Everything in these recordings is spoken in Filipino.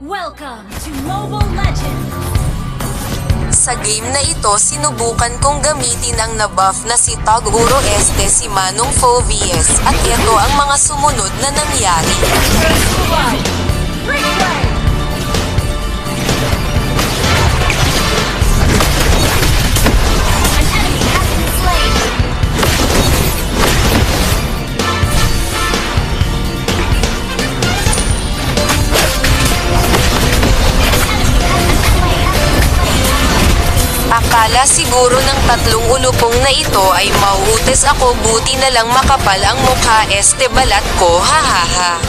Welcome to Mobile Legends! Sa game na ito, sinubukan kong gamitin ang nabuff na si Taguro Este si Manong Phobies at ito ang mga sumunod na nangyari. Akala siguro ng tatlong ulupong na ito ay mauutis ako, buti na lang makapal ang mukha, este balat ko, hahaha.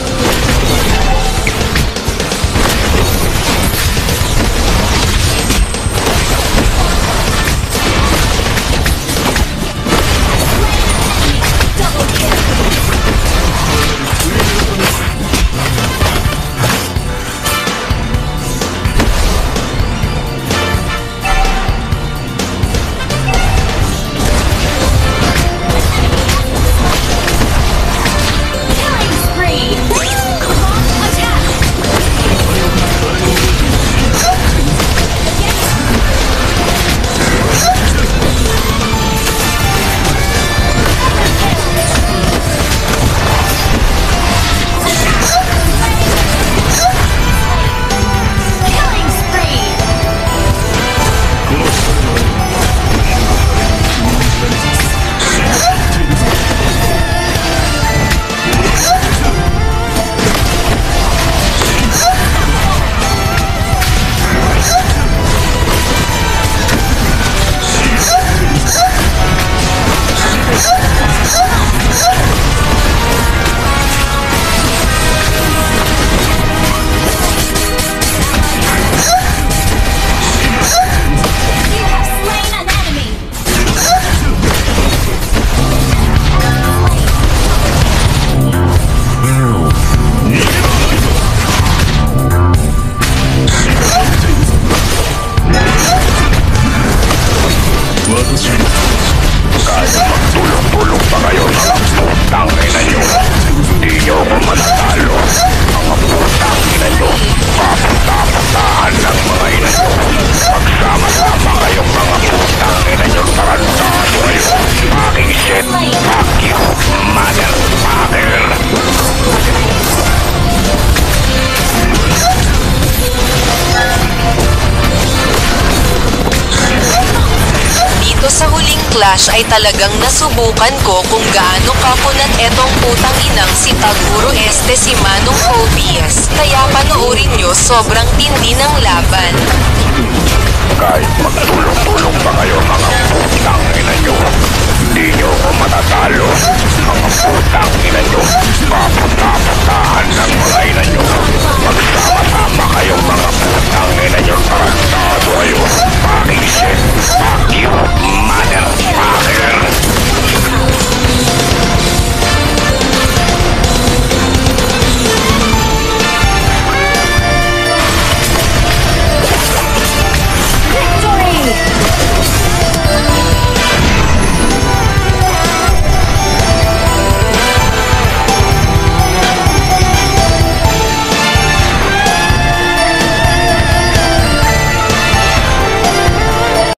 Sa huling clash ay talagang nasubukan ko kung gaano kakunat etong putang inang si Taguro Este si Manong Phobies. Kaya panoorin nyo, sobrang tindi ng laban. Kahit magtulong-tulong pa kayo mga putang ina nyo, hindi nyo ko matatalo. Mga putang ina nyo, papunta